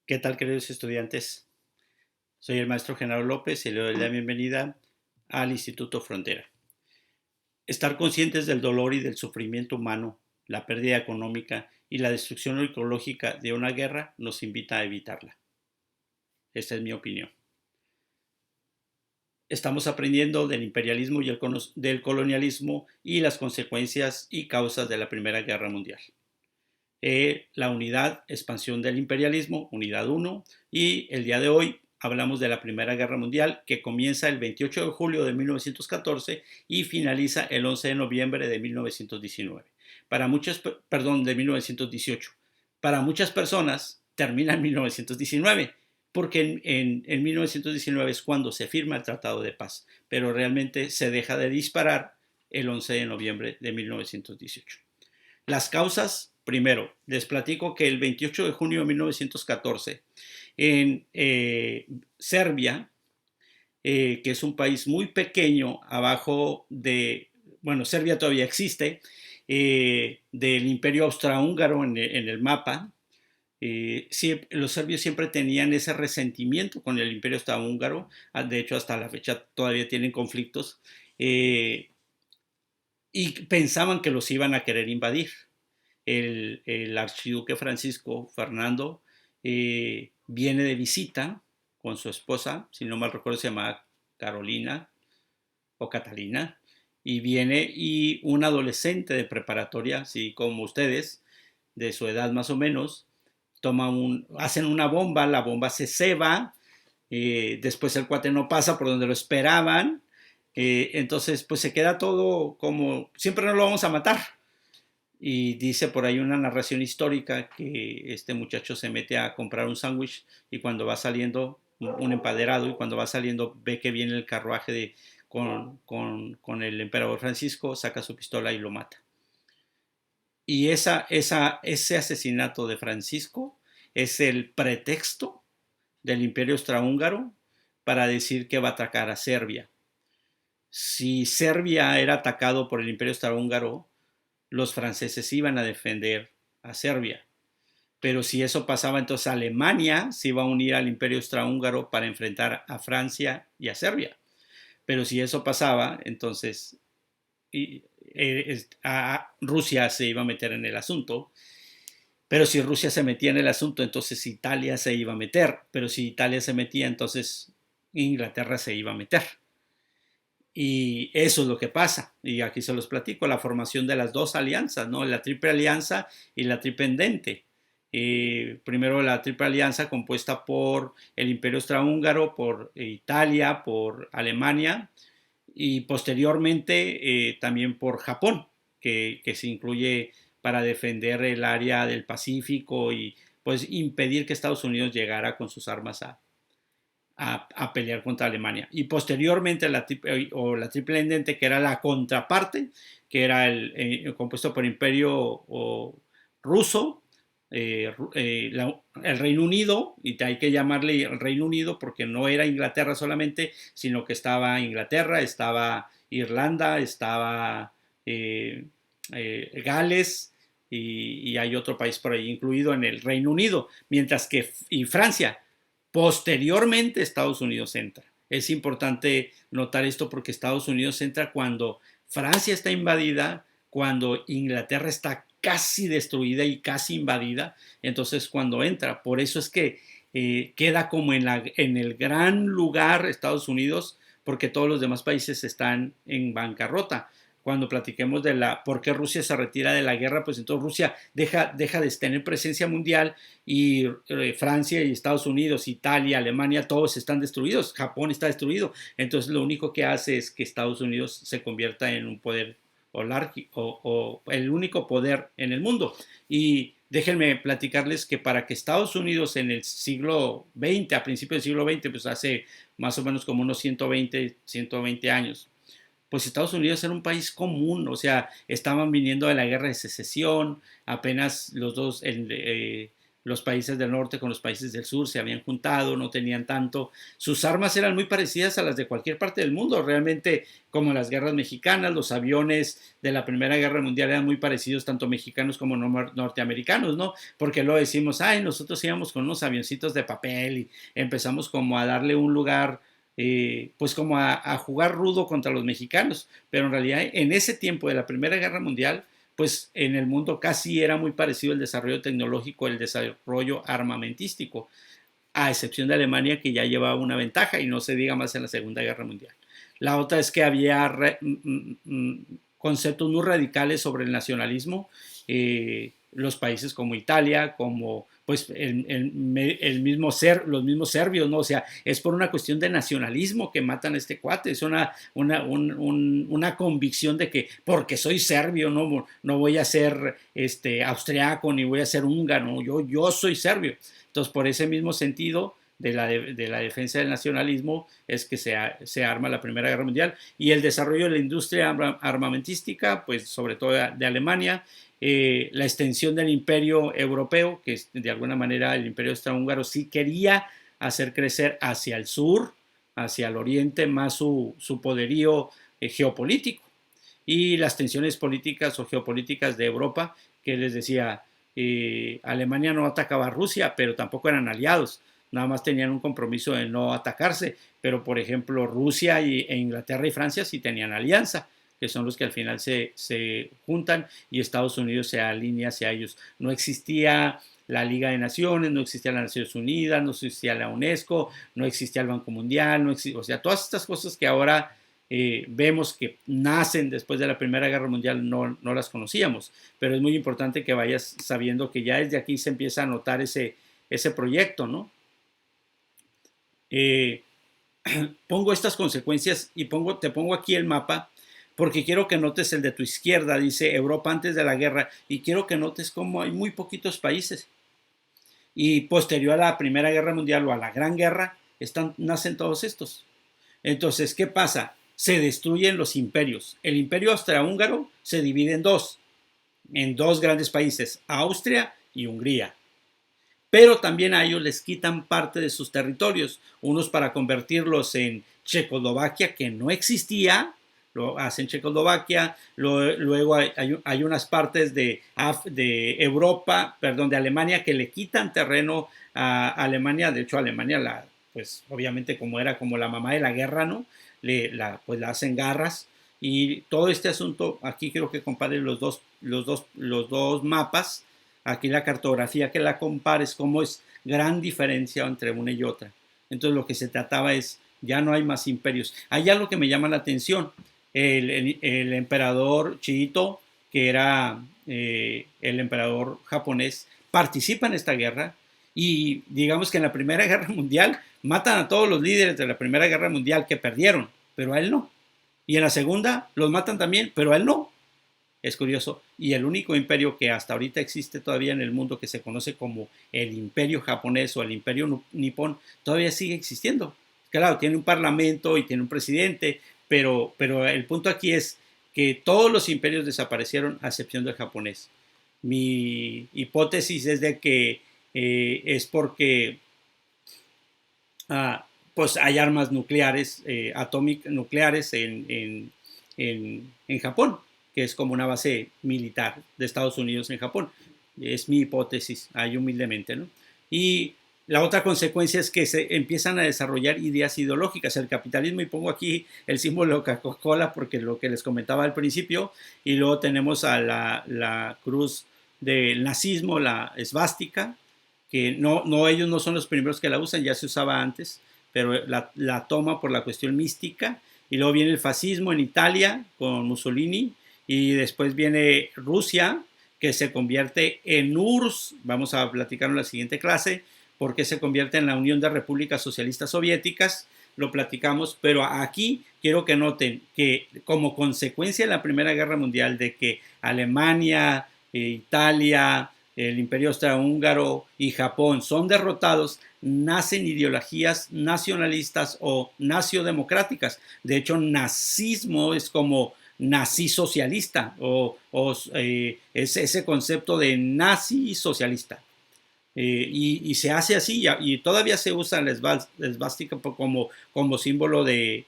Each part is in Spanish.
¿Qué tal, queridos estudiantes? Soy el maestro Genaro López y le doy la bienvenida al Instituto Frontera. Estar conscientes del dolor y del sufrimiento humano, la pérdida económica y la destrucción ecológica de una guerra nos invita a evitarla. Esta es mi opinión. Estamos aprendiendo del imperialismo y del colonialismo y las consecuencias y causas de la Primera Guerra Mundial. La unidad, expansión del imperialismo, unidad 1, y el día de hoy hablamos de la Primera Guerra Mundial que comienza el 28 de julio de 1914 y finaliza el 11 de noviembre de 1919. De 1918. Para muchas personas termina en 1919, porque en 1919 es cuando se firma el Tratado de Paz, pero realmente se deja de disparar el 11 de noviembre de 1918. Las causas, primero, les platico que el 28 de junio de 1914, en Serbia, que es un país muy pequeño, abajo de, bueno, Serbia todavía existe, del Imperio Austrohúngaro en el mapa. Sí, los serbios siempre tenían ese resentimiento con el Imperio Austrohúngaro, de hecho hasta la fecha todavía tienen conflictos, y pensaban que los iban a querer invadir. El archiduque Francisco Fernando viene de visita con su esposa, si no mal recuerdo se llama Carolina o Catalina, y viene y un adolescente de preparatoria, así como ustedes, de su edad más o menos, hacen una bomba, la bomba se ceba, después el cuate no pasa por donde lo esperaban, entonces pues se queda todo como, siempre no lo vamos a matar, y dice por ahí una narración histórica que este muchacho se mete a comprar un sándwich y cuando va saliendo, un empaderado, y cuando va saliendo ve que viene el carruaje con el emperador Francisco, saca su pistola y lo mata. Y ese asesinato de Francisco es el pretexto del Imperio Austrohúngaro para decir que va a atacar a Serbia. Si Serbia era atacado por el Imperio Austrohúngaro, los franceses iban a defender a Serbia. Pero si eso pasaba, entonces Alemania se iba a unir al Imperio Austrohúngaro para enfrentar a Francia y a Serbia. Pero si eso pasaba, entonces Rusia se iba a meter en el asunto. Pero si Rusia se metía en el asunto, entonces Italia se iba a meter. Pero si Italia se metía, entonces Inglaterra se iba a meter. Y eso es lo que pasa. Y aquí se los platico, la formación de las dos alianzas, ¿no? La triple alianza y la tripendente. Primero la triple alianza compuesta por el Imperio Austrohúngaro, por Italia, por Alemania y posteriormente también por Japón, que se incluye para defender el área del Pacífico y pues impedir que Estados Unidos llegara con sus armas a pelear contra Alemania. Y posteriormente la triple entente, que era la contraparte, que era compuesto por Imperio Ruso, el Reino Unido, y hay que llamarle el Reino Unido porque no era Inglaterra solamente, sino que estaba Inglaterra, estaba Irlanda, estaba Gales, y hay otro país por ahí incluido en el Reino Unido, mientras que y Francia. Posteriormente Estados Unidos entra. Es importante notar esto porque Estados Unidos entra cuando Francia está invadida, cuando Inglaterra está casi destruida y casi invadida, entonces cuando entra. Por eso es que queda como en el gran lugar Estados Unidos, porque todos los demás países están en bancarrota. Cuando platiquemos de por qué Rusia se retira de la guerra, pues entonces Rusia deja de tener presencia mundial y Francia y Estados Unidos, Italia, Alemania, todos están destruidos, Japón está destruido, entonces lo único que hace es que Estados Unidos se convierta en un poder o el único poder en el mundo. Y déjenme platicarles que para que Estados Unidos en el siglo XX, a principios del siglo XX, pues hace más o menos como unos 120 años, pues Estados Unidos era un país común, o sea, estaban viniendo de la guerra de secesión, apenas los dos, los países del norte con los países del sur se habían juntado, no tenían tanto. Sus armas eran muy parecidas a las de cualquier parte del mundo, realmente como las guerras mexicanas, los aviones de la Primera Guerra Mundial eran muy parecidos tanto mexicanos como norteamericanos, ¿no? Porque luego decimos, ay, nosotros íbamos con unos avioncitos de papel y empezamos como a darle un lugar, pues como a jugar rudo contra los mexicanos, pero en realidad en ese tiempo de la Primera Guerra Mundial, pues en el mundo casi era muy parecido el desarrollo tecnológico, el desarrollo armamentístico, a excepción de Alemania que ya llevaba una ventaja y no se diga más en la Segunda Guerra Mundial. La otra es que había conceptos muy radicales sobre el nacionalismo, los países como Italia, como pues el mismo los mismos serbios, ¿no? O sea, es por una cuestión de nacionalismo que matan a este cuate, es una convicción de que porque soy serbio no voy a ser austriaco ni voy a ser húngaro, yo soy serbio. Entonces, por ese mismo sentido de la defensa del nacionalismo es que se arma la Primera Guerra Mundial y el desarrollo de la industria armamentística, pues sobre todo de Alemania, la extensión del imperio europeo, que de alguna manera el imperio austrohúngaro sí quería hacer crecer hacia el sur, hacia el oriente, más su poderío geopolítico. Y las tensiones políticas o geopolíticas de Europa, que les decía, Alemania no atacaba a Rusia, pero tampoco eran aliados, nada más tenían un compromiso de no atacarse, pero por ejemplo Rusia e Inglaterra y Francia sí tenían alianza, que son los que al final se juntan y Estados Unidos se alinea hacia ellos. No existía la Liga de Naciones, no existía las Naciones Unidas, no existía la UNESCO, no existía el Banco Mundial, o sea, todas estas cosas que ahora vemos que nacen después de la Primera Guerra Mundial no las conocíamos, pero es muy importante que vayas sabiendo que ya desde aquí se empieza a notar ese proyecto, ¿no? Pongo estas consecuencias y te pongo aquí el mapa porque quiero que notes el de tu izquierda, dice Europa antes de la guerra, y quiero que notes cómo hay muy poquitos países. Y posterior a la Primera Guerra Mundial o a la Gran Guerra, nacen todos estos. Entonces, ¿qué pasa? Se destruyen los imperios. El imperio austrohúngaro se divide en dos grandes países, Austria y Hungría. Pero también a ellos les quitan parte de sus territorios, unos para convertirlos en Checoslovaquia, que no existía, lo hacen Checoslovaquia, luego hay unas partes de Europa, perdón, de Alemania que le quitan terreno a Alemania, de hecho Alemania, pues obviamente como era como la mamá de la guerra, ¿no? Pues la hacen garras y todo este asunto, aquí creo que comparen los dos mapas, aquí la cartografía que la compares, cómo es gran diferencia entre una y otra. Entonces lo que se trataba es, ya no hay más imperios. Hay algo que me llama la atención, el emperador Chihito, que era el emperador japonés, participa en esta guerra y digamos que en la Primera Guerra Mundial matan a todos los líderes de la Primera Guerra Mundial que perdieron, pero a él no. Y en la Segunda los matan también, pero a él no. Es curioso. Y el único imperio que hasta ahorita existe todavía en el mundo, que se conoce como el imperio japonés o el imperio nipón, todavía sigue existiendo. Claro, tiene un parlamento y tiene un presidente, pero el punto aquí es que todos los imperios desaparecieron a excepción del japonés. Mi hipótesis es de que es porque pues hay armas nucleares, nucleares en Japón, que es como una base militar de Estados Unidos en Japón. Es mi hipótesis, ahí humildemente, ¿no? Y la otra consecuencia es que se empiezan a desarrollar ideas ideológicas. El capitalismo, y pongo aquí el símbolo de Coca-Cola porque lo que les comentaba al principio, y luego tenemos a la cruz del nazismo, la esvástica, que ellos no son los primeros que la usan, ya se usaba antes, pero la toma por la cuestión mística. Y luego viene el fascismo en Italia con Mussolini, y después viene Rusia, que se convierte en URSS, vamos a platicar en la siguiente clase, porque se convierte en la Unión de Repúblicas Socialistas Soviéticas, lo platicamos, pero aquí quiero que noten que como consecuencia de la Primera Guerra Mundial, de que Alemania, Italia, el Imperio Austrohúngaro y Japón son derrotados, nacen ideologías nacionalistas o naciodemocráticas. De hecho, nazismo es como nazi socialista es ese concepto de nazi socialista. Y se hace así, y todavía se usa la esvástica como símbolo de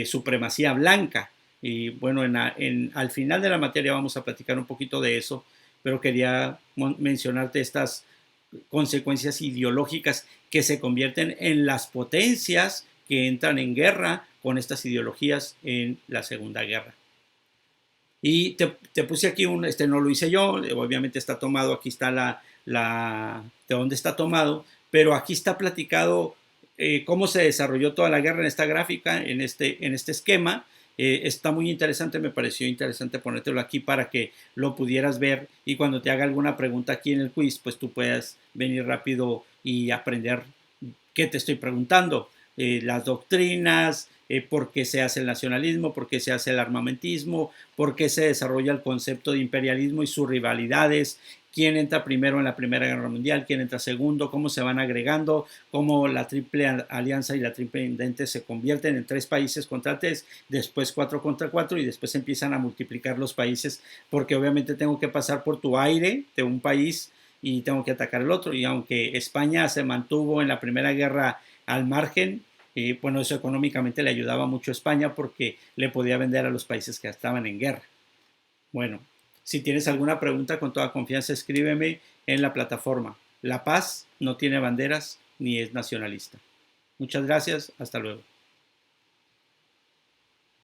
supremacía blanca. Y bueno, al final de la materia vamos a platicar un poquito de eso, pero quería mencionarte estas consecuencias ideológicas que se convierten en las potencias que entran en guerra con estas ideologías en la Segunda Guerra. Y te puse aquí no lo hice yo, obviamente está tomado, aquí está de dónde está tomado, pero aquí está platicado cómo se desarrolló toda la guerra en esta gráfica, en este esquema. Está muy interesante, me pareció interesante ponértelo aquí para que lo pudieras ver y cuando te haga alguna pregunta aquí en el quiz, pues tú puedas venir rápido y aprender qué te estoy preguntando. Las doctrinas, por qué se hace el nacionalismo, por qué se hace el armamentismo, por qué se desarrolla el concepto de imperialismo y sus rivalidades, quién entra primero en la Primera Guerra Mundial, quién entra segundo, cómo se van agregando, cómo la Triple Alianza y la Triple Entente se convierten en 3 países contra 3, después 4 contra 4 y después empiezan a multiplicar los países porque obviamente tengo que pasar por tu aire de un país y tengo que atacar el otro. Y aunque España se mantuvo en la Primera Guerra al margen, bueno, eso económicamente le ayudaba mucho a España porque le podía vender a los países que estaban en guerra. Bueno, si tienes alguna pregunta, con toda confianza escríbeme en la plataforma. La paz no tiene banderas ni es nacionalista. Muchas gracias, hasta luego.